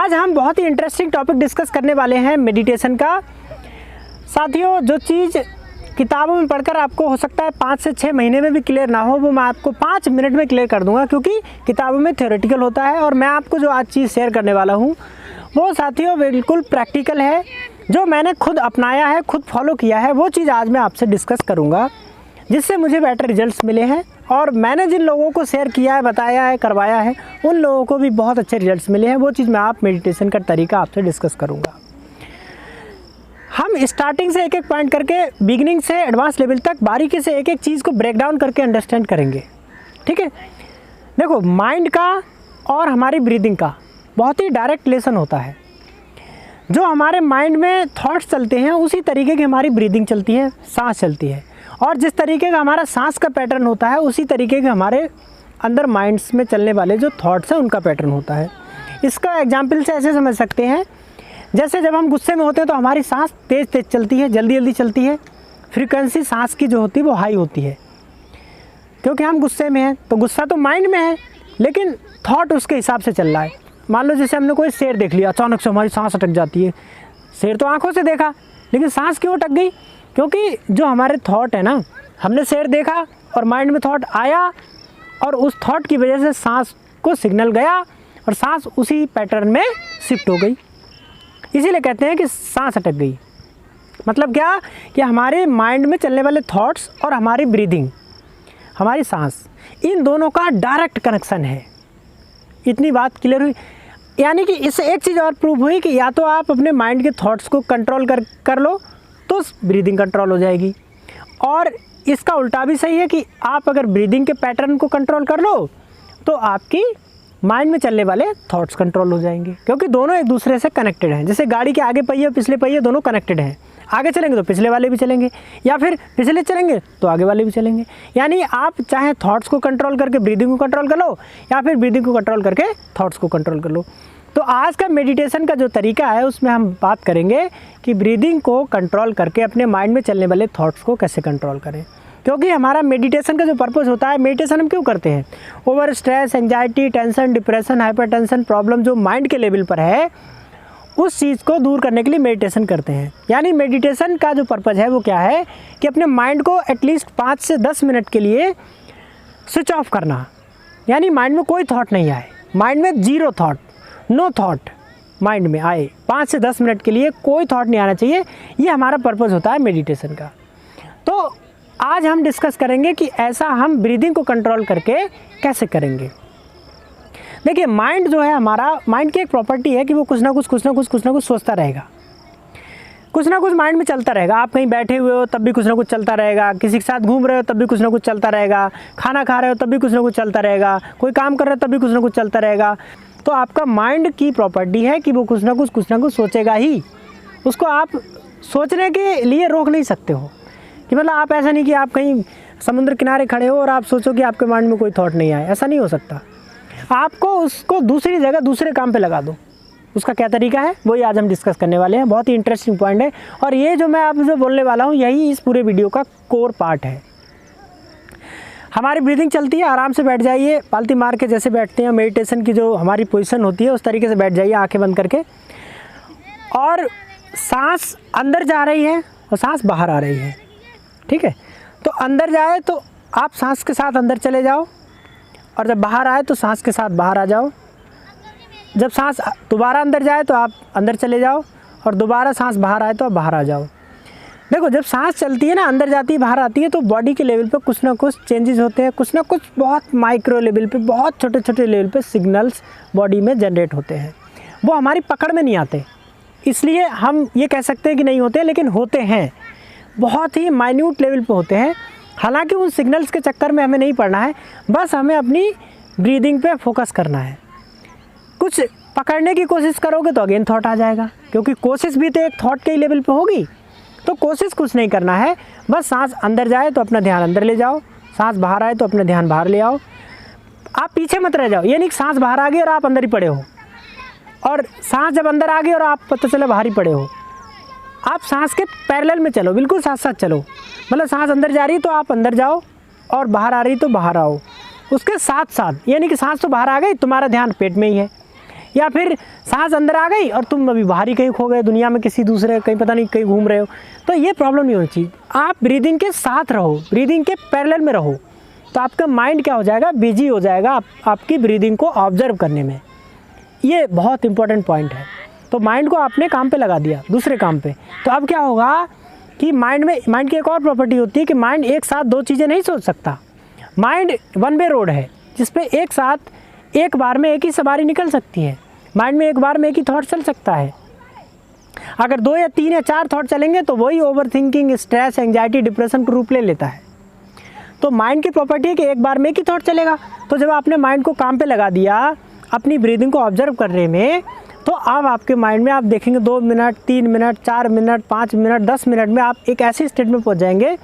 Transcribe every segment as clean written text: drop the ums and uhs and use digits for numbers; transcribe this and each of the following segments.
आज हम बहुत ही इंटरेस्टिंग टॉपिक डिस्कस करने वाले हैं मेडिटेशन का। साथियों, जो चीज़ किताबों में पढ़कर आपको हो सकता है 5 से 6 महीने में भी क्लियर ना हो, वो मैं आपको 5 मिनट में क्लियर कर दूंगा, क्योंकि किताबों में थ्योरेटिकल होता है और मैं आपको जो आज चीज़ शेयर करने वाला हूँ वो साथियों बिल्कुल प्रैक्टिकल है। जो मैंने खुद अपनाया है, खुद फॉलो किया है, वो चीज़ आज मैं आपसे डिस्कस करूँगा, जिससे मुझे बेटर रिजल्ट्स मिले हैं। और मैंने जिन लोगों को शेयर किया है, बताया है, करवाया है, उन लोगों को भी बहुत अच्छे रिजल्ट्स मिले हैं। वो चीज़ मैं आप मेडिटेशन का तरीका आपसे डिस्कस करूँगा। हम स्टार्टिंग से एक एक पॉइंट करके, बिगिनिंग से एडवांस लेवल तक बारीकी से एक एक चीज़ को ब्रेक डाउन करके अंडरस्टैंड करेंगे। ठीक है, देखो, माइंड का और हमारी ब्रीदिंग का बहुत ही डायरेक्ट रिलेशन होता है। जो हमारे माइंड में थॉट्स चलते हैं, उसी तरीके की हमारी ब्रीदिंग चलती है, सांस चलती है। और जिस तरीके का हमारा सांस का पैटर्न होता है, उसी तरीके के हमारे अंदर माइंड्स में चलने वाले जो थॉट्स हैं, उनका पैटर्न होता है। इसका एग्जाम्पल से ऐसे समझ सकते हैं, जैसे जब हम गुस्से में होते हैं तो हमारी सांस तेज़ तेज़ चलती है, जल्दी जल्दी चलती है। फ्रीक्वेंसी सांस की जो होती है वो हाई होती है, क्योंकि हम गुस्से में हैं। तो गुस्सा तो माइंड में है, लेकिन थॉट उसके हिसाब से चल रहा है। मान लो जैसे हमने कोई शेर देख लिया, अचानक से हमारी सांस अटक जाती है। शेर तो आंखों से देखा, लेकिन सांस क्यों अटक गई? क्योंकि जो हमारे थॉट है ना, हमने शेर देखा और माइंड में थॉट आया, और उस थॉट की वजह से सांस को सिग्नल गया और सांस उसी पैटर्न में शिफ्ट हो गई। इसीलिए कहते हैं कि सांस अटक गई। मतलब क्या कि हमारे माइंड में चलने वाले थॉट्स और हमारी ब्रीदिंग, हमारी सांस, इन दोनों का डायरेक्ट कनेक्शन है। इतनी बात क्लियर हुई। यानी कि इससे एक चीज़ और प्रूव हुई कि या तो आप अपने माइंड के थॉट्स को कंट्रोल कर लो तो ब्रीदिंग कंट्रोल हो जाएगी, और इसका उल्टा भी सही है कि आप अगर ब्रीदिंग के पैटर्न को कंट्रोल कर लो तो आपकी माइंड में चलने वाले थॉट्स कंट्रोल हो जाएंगे, क्योंकि दोनों एक दूसरे से कनेक्टेड हैं। जैसे गाड़ी के आगे पहिए और पिछले पहिए दोनों कनेक्टेड हैं। आगे चलेंगे तो पिछले वाले भी चलेंगे, या फिर पिछले चलेंगे तो आगे वाले भी चलेंगे। यानी आप चाहे थॉट्स को कंट्रोल करके ब्रीदिंग को कंट्रोल कर लो, या फिर ब्रीदिंग को कंट्रोल करके थॉट्स को कंट्रोल कर लो। तो आज का मेडिटेशन का जो तरीका है, उसमें हम बात करेंगे कि ब्रीदिंग को कंट्रोल करके अपने माइंड में चलने वाले थॉट्स को कैसे कंट्रोल करें। क्योंकि हमारा मेडिटेशन का जो पर्पस होता है, मेडिटेशन हम क्यों करते हैं? Over stress, anxiety, tension, depression, hypertension problem जो माइंड के लेवल पर है, उस चीज़ को दूर करने के लिए मेडिटेशन करते हैं। यानी मेडिटेशन का जो पर्पस है वो क्या है कि अपने माइंड को एटलीस्ट 5 से 10 मिनट के लिए स्विच ऑफ करना। यानी माइंड में कोई थॉट नहीं आए, माइंड में zero thought, no thought mind में आए। 5 से 10 मिनट के लिए कोई थॉट नहीं आना चाहिए। ये हमारा पर्पस होता है मेडिटेशन का। तो आज हम डिस्कस करेंगे कि ऐसा हम ब्रीदिंग को कंट्रोल करके कैसे करेंगे। देखिए, माइंड जो है हमारा, माइंड की एक प्रॉपर्टी है कि वो कुछ ना कुछ सोचता रहेगा। कुछ ना कुछ माइंड में चलता रहेगा। आप कहीं बैठे हुए हो तब भी कुछ ना कुछ चलता रहेगा, किसी के साथ घूम रहे हो तब भी कुछ ना कुछ चलता रहेगा, खाना खा रहे हो तब भी कुछ ना कुछ चलता रहेगा, कोई काम कर रहे हो तब भी कुछ ना कुछ चलता रहेगा। तो आपका माइंड की प्रॉपर्टी है कि वो कुछ ना कुछ सोचेगा ही। उसको आप सोचने के लिए रोक नहीं सकते हो। कि मतलब आप ऐसा नहीं कि आप कहीं समुद्र किनारे खड़े हो और आप सोचो कि आपके माइंड में कोई थॉट नहीं आए, ऐसा नहीं हो सकता। आपको उसको दूसरी जगह दूसरे काम पे लगा दो। उसका क्या तरीका है, वही आज हम डिस्कस करने वाले हैं। बहुत ही इंटरेस्टिंग पॉइंट है, और ये जो मैं आपसे बोलने वाला हूँ, यही इस पूरे वीडियो का कोर पार्ट है। हमारी ब्रीदिंग चलती है, आराम से बैठ जाइए, पालती मार के जैसे बैठते हैं। मेडिटेशन की जो हमारी पोजीशन होती है उस तरीके से बैठ जाइए, आंखें बंद करके। और सांस अंदर जा रही है और सांस बाहर आ रही है। ठीक है, तो अंदर जाए तो आप सांस के साथ अंदर चले जाओ, और जब बाहर आए तो सांस के साथ बाहर आ जाओ। जब सांस दोबारा अंदर जाए तो आप अंदर चले जाओ, और दोबारा सांस बाहर आए तो आप बाहर आ जाओ। देखो, जब सांस चलती है ना, अंदर जाती है बाहर आती है, तो बॉडी के लेवल पे कुछ ना कुछ चेंजेस होते हैं। कुछ ना कुछ बहुत माइक्रो लेवल पे, बहुत छोटे छोटे लेवल पे सिग्नल्स बॉडी में जनरेट होते हैं। वो हमारी पकड़ में नहीं आते, इसलिए हम ये कह सकते हैं कि नहीं होते, लेकिन होते हैं। बहुत ही माइन्यूट लेवल पे होते हैं। हालांकि उन सिग्नल्स के चक्कर में हमें नहीं पड़ना है, बस हमें अपनी ब्रीदिंग पे फोकस करना है। कुछ पकड़ने की कोशिश करोगे तो अगेन थॉट आ जाएगा, क्योंकि कोशिश भी तो एक थॉट के लेवल पे होगी। तो कोशिश कुछ नहीं करना है, बस सांस अंदर जाए तो अपना ध्यान अंदर ले जाओ, सांस बाहर आए तो अपना ध्यान बाहर ले आओ। आप पीछे मत रह जाओ। ये नहीं कि सांस बाहर आ गई और आप अंदर ही पड़े हो, और सांस जब अंदर आ गई और आप पता चला बाहर ही पड़े हो। आप सांस के पैरेलल में चलो, बिल्कुल साथ साथ चलो। मतलब सांस अंदर जा रही तो आप अंदर जाओ, और बाहर आ रही तो बाहर आओ। उसके साथ साथ, यानी कि सांस तो बाहर आ गई, तुम्हारा ध्यान पेट में ही है। या फिर सांस अंदर आ गई और तुम अभी बाहर ही कहीं खो गए, दुनिया में किसी दूसरे कहीं पता नहीं कहीं घूम रहे हो। तो ये प्रॉब्लम नहीं होनी चाहिए। आप ब्रीदिंग के साथ रहो, ब्रीदिंग के पैरेलल में रहो, तो आपका माइंड क्या हो जाएगा, बिजी हो जाएगा आपकी ब्रीदिंग को ऑब्जर्व करने में। ये बहुत इंपॉर्टेंट पॉइंट है। तो माइंड को आपने काम पे लगा दिया, दूसरे काम पे, तो अब क्या होगा कि माइंड की एक और प्रॉपर्टी होती है कि माइंड एक साथ दो चीज़ें नहीं सोच सकता। माइंड वन वे रोड है जिसपे एक साथ एक बार में एक ही सवारी निकल सकती है। माइंड में एक बार में एक ही थॉट चल सकता है। अगर 2 या 3 या 4 थॉट चलेंगे तो वही over thinking, stress, anxiety, depression का रूप ले लेता है। तो माइंड की प्रॉपर्टी है कि एक बार में एक ही थॉट चलेगा। तो जब आपने माइंड को काम पे लगा दिया अपनी ब्रीदिंग को ऑब्जर्व करने में, तो अब आपके माइंड में आप देखेंगे 2 minute, 3 minute, 4 minute, 5 minute, 10 minute में आप एक ऐसी स्टेट में पहुंच जाएंगे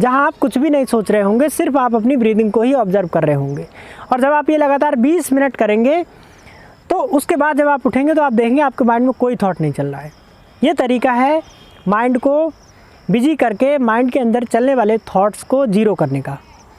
जहां आप कुछ भी नहीं सोच रहे होंगे, सिर्फ आप अपनी ब्रीदिंग को ही ऑब्जर्व कर रहे होंगे। और जब आप ये लगातार 20 मिनट करेंगे तो उसके बाद जब आप उठेंगे तो आप देखेंगे आपके माइंड में कोई थॉट नहीं चल रहा है। ये तरीका है माइंड को बिजी करके माइंड के अंदर चलने वाले थॉट्स को जीरो करने का।